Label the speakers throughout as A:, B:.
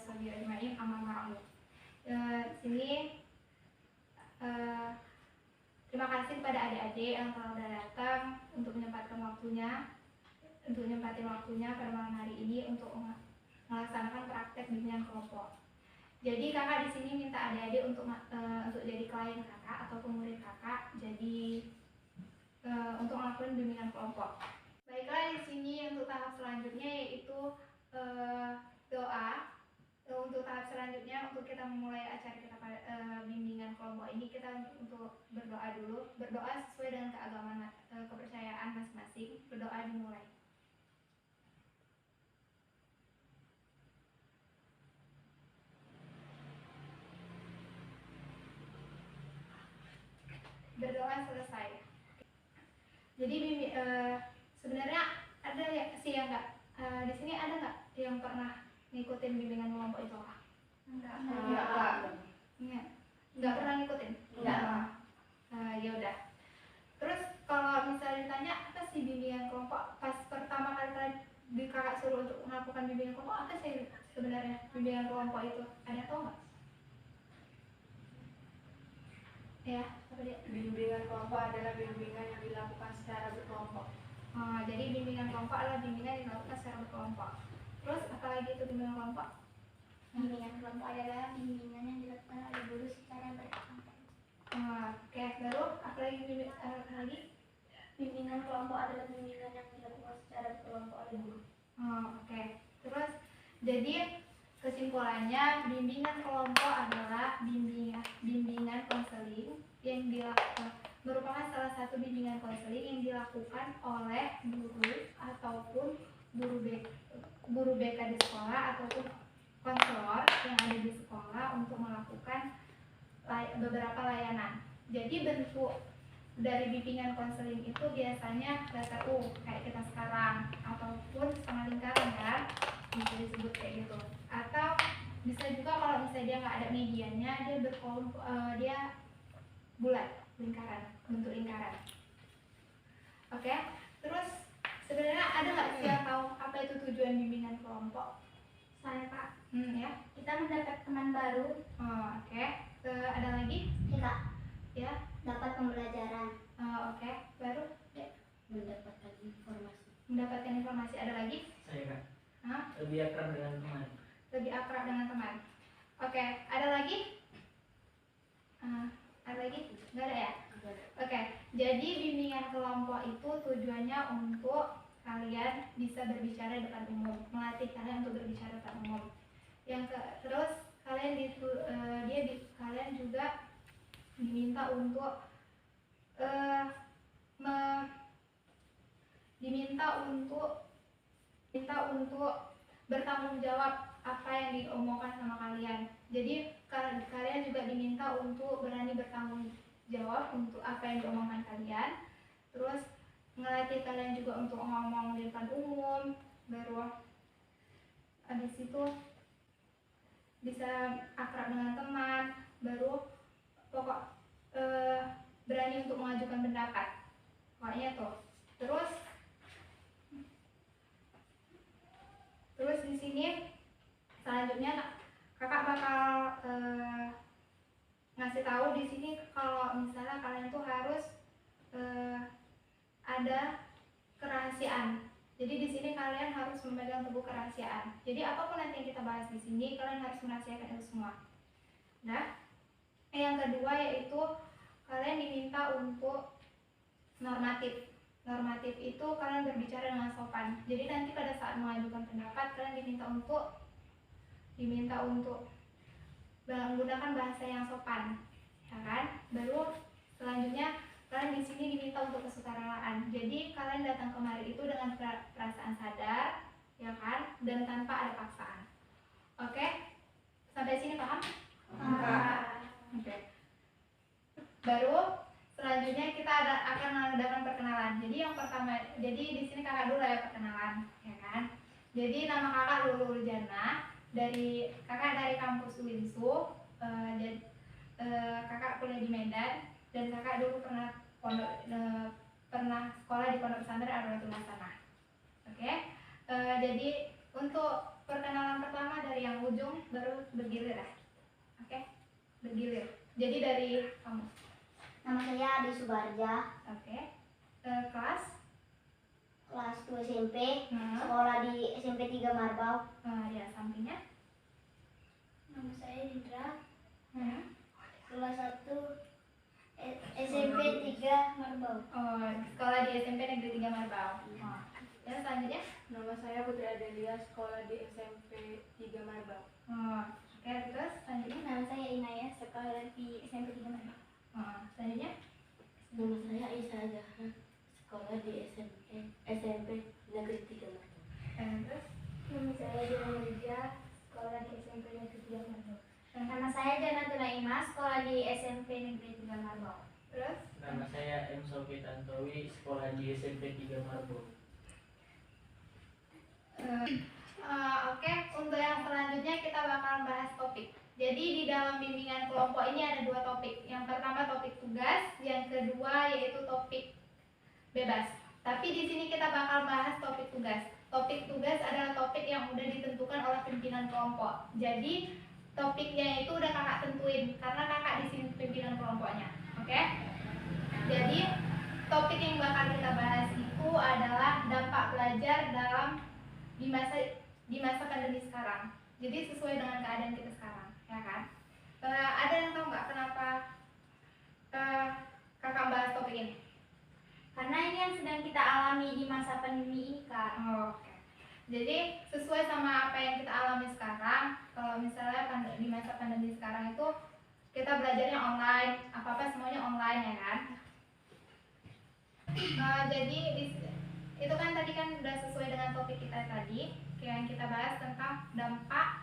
A: washabihi ajma'in, amma ba'du. Sini terima kasih kepada adik-adik yang telah datang untuk menyempatkan waktunya pada malam hari ini untuk melaksanakan praktek bimbingan kelompok. Jadi kakak di sini minta adik-adik untuk jadi klien kakak atau murid kakak, jadi untuk melakukan bimbingan kelompok. Baiklah, di sini untuk tahap selanjutnya yaitu doa. Untuk tahap selanjutnya, untuk kita memulai acara kita pada bimbingan kelompok ini, kita untuk berdoa dulu. Berdoa sesuai dengan keagamaan kepercayaan masing-masing. Berdoa dimulai. Berdoa selesai. Jadi sebenarnya ada ya sih yang enggak di sini ada nggak yang pernah ngikutin bimbingan kelompok itu? Enggak pernah ngikutin? Enggak. Ya udah. Terus kalau misalnya ditanya apa sih bimbingan kelompok, pas pertama kali di kakak suruh untuk melakukan bimbingan kelompok, apa sih sebenarnya bimbingan kelompok itu? Ada tau nggak? Ya, apa dia?
B: Bimbingan kelompok adalah bimbingan yang dilakukan secara berkelompok.
A: Jadi bimbingan kelompok adalah bimbingan yang dilakukan secara berkelompok. Terus apalagi itu bimbingan kelompok?
C: Bimbingan kelompok adalah bimbingan yang dilakukan oleh guru secara berkelompok.
A: Oke, baru apalagi
C: bimbingan kelompok adalah bimbingan yang dilakukan secara berkelompok oleh guru.
A: Oke. Terus jadi kesimpulannya, bimbingan kelompok adalah bimbingan konseling yang merupakan salah satu bimbingan konseling yang dilakukan oleh guru ataupun guru BK di sekolah ataupun konselor yang ada di sekolah untuk melakukan beberapa layanan. Jadi bentuk dari bimbingan konseling itu biasanya letter U kayak kita sekarang, ataupun setengah lingkaran kan, bisa disebut kayak gitu. Atau bisa juga kalau misalnya dia nggak ada mediannya, dia bulat, lingkaran, bentuk lingkaran. Oke, terus sebenarnya ada nggak sih yang tahu apa itu tujuan bimbingan kelompok?
C: Saya Pak.
A: Ya.
C: Kita mendapat teman baru.
A: Oke. Ada lagi?
C: Kita
A: Ya.
C: dapat pembelajaran.
A: Oke. Baru? Ya.
B: Mendapatkan informasi.
A: Mendapatkan informasi. Ada lagi?
D: Saya Kak.
A: Hah?
D: Lebih akrab dengan teman.
A: Lebih akrab dengan teman. Oke. Ada lagi? Ada lagi? Nggak ada ya? Oke. Jadi bimbingan kelompok itu tujuannya untuk kalian bisa berbicara depan umum, melatih kalian untuk berbicara depan umum. Terus kalian kalian juga diminta untuk bertanggung jawab apa yang diomongkan sama kalian. Jadi kalian juga diminta untuk berani bertanggung jawab untuk apa yang diomongkan kalian. Terus ngelatih kalian juga untuk ngomong di depan umum. Baru habis itu bisa akrab dengan teman. Baru berani untuk mengajukan pendapat. Pokoknya tuh. Terus di sini selanjutnya kakak bakal ngasih tahu di sini kalau misalnya kalian tuh harus ada kerahasiaan. Jadi di sini kalian harus memegang teguh kerahasiaan. Jadi apapun nanti yang kita bahas di sini, kalian harus merahasiakan itu semua. Nah, yang kedua yaitu kalian diminta untuk normatif. Normatif itu kalian berbicara dengan sopan. Jadi nanti pada saat mengajukan pendapat, kalian diminta untuk menggunakan bahasa yang sopan, ya kan? Baru selanjutnya kalian di sini diminta untuk kesukarelaan. Jadi kalian datang kemari itu dengan perasaan sadar, ya kan? Dan tanpa ada paksaan. Oke? Sampai sini paham? Oke. Baru selanjutnya kita akan mengadakan perkenalan. Jadi yang pertama, jadi di sini kakak dulu ya perkenalan, ya kan? Jadi nama kakak Lulu Jana, kakak dari kampus Winsu, kakak kuliah di Medan, dan kakak dulu pernah sekolah di Pondok Pesantren Ar-Rahmatul Hasanah. Oke? Jadi untuk perkenalan pertama dari yang ujung, baru bergilir ya. Oke, bergilir. Jadi dari kamu.
C: Nama saya Adi Subarja,
A: Oke. Kelas.
C: kelas 2 SMP,
A: Nah.
C: sekolah di SMP 3 Marbau.
A: Ya, sampingnya.
C: Nama saya Indra,
A: Hmm.
C: kelas 1 SMP 3 Marbau.
A: Oh, sekolah di SMP Negeri 3 Marbau. Oh. Ya, selanjutnya.
B: Nama saya Putri Adelia, sekolah di SMP 3 Marbau.
A: Oh, oke, terus selanjutnya.
C: Nama saya Inaya, sekolah di SMP 3 Marbau.
A: Oh, selanjutnya.
C: Nama saya Isa Jahan, sekolah di SMP Negeri 3 Marbau.
A: Terus.
C: Nama saya Diana Lidia, sekolah di SMP Negeri 3 Marbau.
A: Nama
C: saya Janatu Naima, sekolah di SMP Negeri 3 Marbau.
A: Terus.
D: Nama saya M. Sofi Tantowi, sekolah di SMP 3 Marbau.
A: Oke, untuk yang selanjutnya kita bakal bahas topik. Jadi di dalam bimbingan kelompok ini ada 2 topik. Yang pertama topik tugas, yang kedua yaitu topik bebas. Tapi di sini kita bakal bahas topik tugas. Topik tugas adalah topik yang udah ditentukan oleh pimpinan kelompok. Jadi topiknya itu udah kakak tentuin karena kakak di sini pimpinan kelompoknya. Oke? Jadi topik yang bakal kita bahas itu adalah dampak belajar di masa pandemi sekarang. Jadi sesuai dengan keadaan kita sekarang, ya kan? Ada yang tahu nggak kenapa kakak bahas topik ini?
C: Karena ini yang sedang kita alami di masa pandemi ini, Kak.
A: Oke. Jadi sesuai sama apa yang kita alami sekarang. Kalau misalnya di masa pandemi sekarang itu kita belajarnya online, apa-apa semuanya online, ya kan? Jadi itu kan tadi kan udah sesuai dengan topik kita tadi yang kita bahas tentang dampak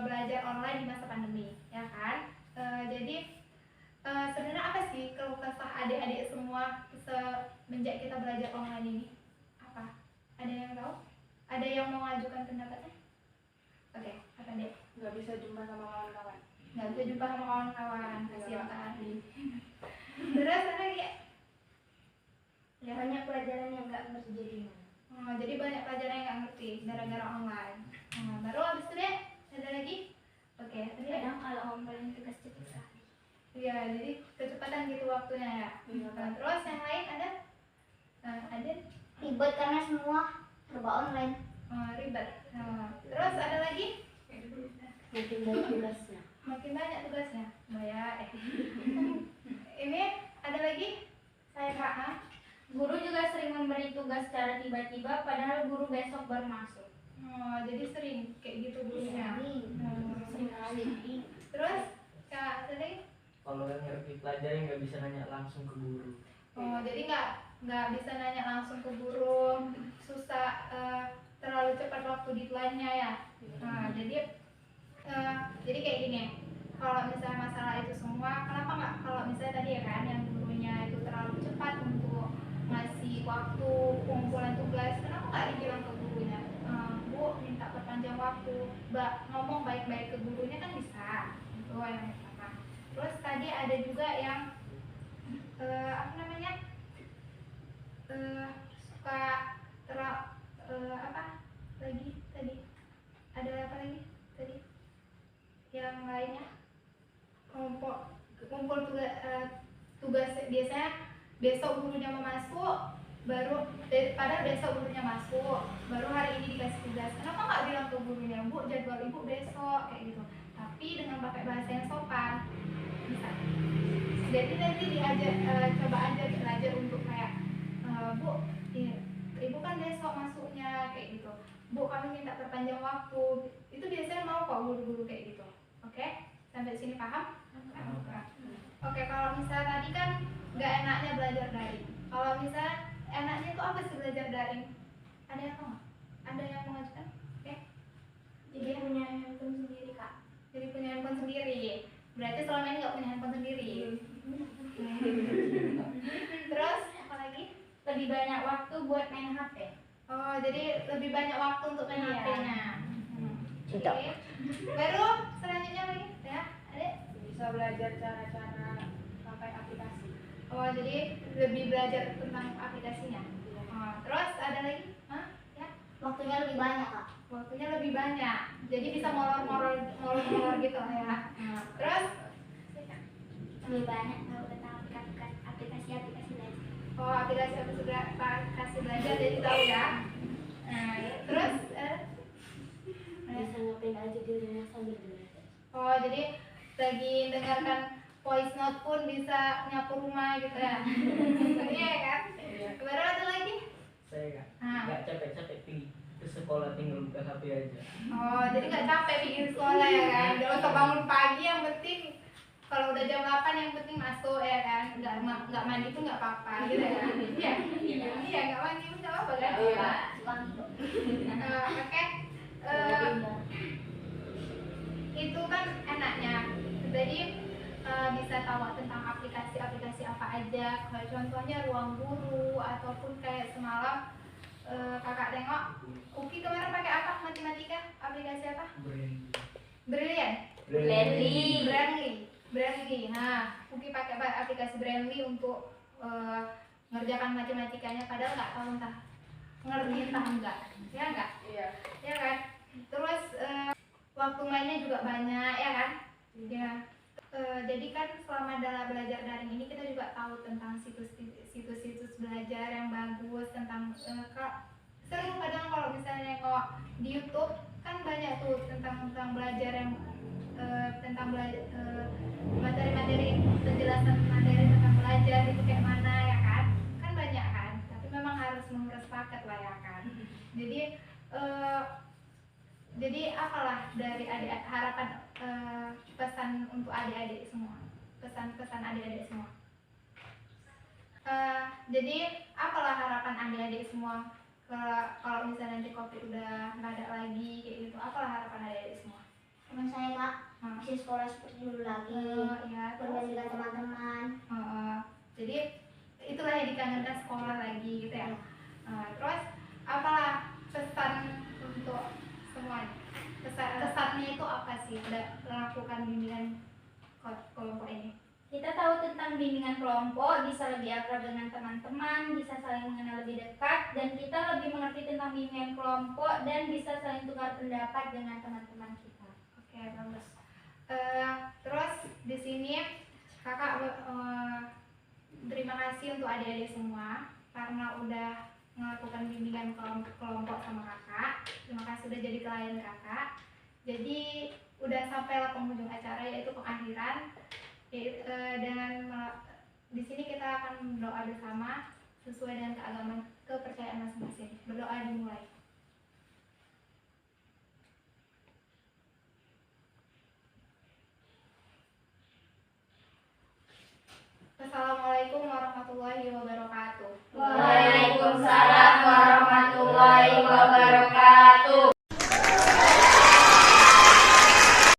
A: belajar online di masa pandemi, ya kan? Jadi sebenarnya apa sih keluh kesah adik-adik semua semenjak kita belajar online ini? Apa? Ada yang tahu? Ada yang mau mengajukan pendapatnya? Oke, apa deh?
B: Nggak bisa jumpa sama kawan-kawan.
A: Nggak bisa jumpa sama kawan-kawan, kasihan kali. Terus ada lagi? Ya.
C: Banyak pelajaran yang nggak ngerti jadinya.
A: Jadi banyak pelajaran yang nggak ngerti gara-gara online. Baru habis itu deh, ada lagi? Oke, tadi ada.
C: Kadang kalau ngumpulin tugas cepet sekali.
A: Iya, jadi kecepatan gitu waktunya ya.
B: Iya, Kak.
A: Terus yang lain ada? Ada
C: Ribet karena semua serba online.
A: ribet. Terus ada lagi?
C: Makin banyak tugasnya.
A: Makin banyak tugasnya. Ini ada lagi? Saya Kak.
C: Guru juga sering memberi tugas secara tiba-tiba, padahal guru besok baru masuk.
A: Jadi sering kayak gitu gurunya.
C: Sering kali.
A: Terus Kak, ada lagi?
D: Kalau yang ngerti pelajaran nggak bisa nanya langsung ke guru.
A: Jadi nggak bisa nanya langsung ke guru, susah, terlalu cepat waktu deadline-nya ya. Jadi kayak gini. Kalau misalnya masalah itu semua, kenapa nggak kalau misalnya tadi ya kan yang gurunya itu terlalu cepat untuk ngasih waktu pengumpulan tugas, kenapa nggak dibilang ke gurunya, Bu minta perpanjang waktu, ngomong baik-baik ke gurunya kan bisa. Itu yang pertama. Terus tadi ada juga yang apa namanya suka apa lagi tadi, ada apa lagi tadi yang lainnya, kumpul tugas biasanya besok gurunya mau masuk baru padahal besok gurunya masuk baru hari ini dikasih tugas, kenapa nggak bilang ke gurunya, Bu jadwal ibu besok kayak gitu, tapi dengan pakai bahasa yang sopan bisa. Jadi nanti diajar, coba aja belajar untuk kayak Bu, ibu kan besok masuknya kayak gitu, Bu kami minta perpanjang waktu, itu biasanya mau kok guru-guru kayak gitu. Oke, sampai sini paham? Oke, kalau misalnya tadi kan nggak enaknya belajar daring, kalau misalnya enaknya itu apa sih belajar daring? Ada yang tahu nggak? Ada yang mengajukan? Oke,
C: Jadi punya handphone sendiri, Kak.
A: jadi punya handphone sendiri, berarti selama ini nggak punya handphone sendiri. Terus apa lagi?
C: Lebih banyak waktu buat main HP.
A: Jadi lebih banyak waktu untuk main
C: Iya.
A: HP-nya.
C: Tidak.
A: Oke. Baru selanjutnya lagi, ya, Adek?
B: Bisa belajar cara-cara pakai aplikasi.
A: Jadi lebih belajar tentang aplikasinya. Terus ada lagi? Ya,
C: Waktunya lebih banyak, Kak.
A: waktunya lebih banyak. Jadi bisa molor-molor molor-molor gitu lah ya. Terus
E: lebih banyak tahu tentang aplikasi-aplikasi belajar.
A: oh aplikasi belajar jadi tahu ya. Nah, terus
C: Bisa ngapain aja di rumah sambil belajar.
A: oh jadi lagi dengarkan voice note pun bisa nyapu rumah gitu ya. Iya kan? Baru ada lagi?
D: Saya nggak
A: Nah.
D: nggak capek-capek pergi ke sekolah, tinggal buka HP aja.
A: Oh, jadi nggak capek bikin sekolah ya kan? Nggak usah bangun pagi, yang penting kalau udah jam 8 yang penting masuk ya kan? Nggak mandi pun nggak apa-apa gitu ya kan? Iya nggak mandi pun nggak apa-apa kan?
E: Iya, wangi kok.
A: Oke. Itu kan enaknya. Jadi bisa tahu tentang aplikasi-aplikasi apa aja. Kayak contohnya Ruang Guru ataupun kayak semalam kakak tengok Uki kemarin pakai apa matematika? Aplikasi apa? Brilliant. Brandly. Nah, Uki pakai aplikasi Brandly untuk ngerjakan matematikanya, padahal nggak tahu entah ngerti entah enggak, ya enggak?
B: Iya.
A: Ya kan? Terus waktu mainnya juga banyak, ya kan? Ya. Jadi kan selama dalam belajar daring ini kita juga tahu tentang situs-situs belajar yang bagus, tentang seru kadang kalau misalnya nengok di YouTube kan banyak tuh tentang belajar yang tentang materi-materi, penjelasan materi tentang belajar itu kayak mana ya kan? Kan banyak kan? Tapi memang harus mengurus paket lah ya kan? Jadi apalah dari adik harapan pesan untuk adik-adik semua, pesan adik-adik semua. Jadi apalah harapan adik-adik semua kalau misalnya nanti COVID udah nggak ada lagi kayak gitu, apalah harapan adik-adik semua?
E: Teman saya kak bisa sekolah seperti dulu lagi,
A: Ya,
E: bermain dengan teman-teman.
A: jadi itulah yang dikangenkan sekolah lagi gitu ya. Terus apalah pesan untuk semuanya? Kesannya itu apa sih udah melakukan bimbingan kelompok ini?
F: Kita tahu tentang bimbingan kelompok, bisa lebih akrab dengan teman-teman, bisa saling mengenal lebih dekat, dan kita lebih mengerti tentang bimbingan kelompok dan bisa saling tukar pendapat dengan teman-teman kita.
A: Oke, bagus. Terus di sini kakak terima kasih untuk adik-adik semua karena udah melakukan bimbingan kelompok sama kakak. Terima kasih sudah jadi klien kakak. Jadi udah sampailah penghujung acara, yaitu pengakhiran. Di sini kita akan berdoa bersama sesuai dengan kepercayaan masing-masing. Berdoa dimulai.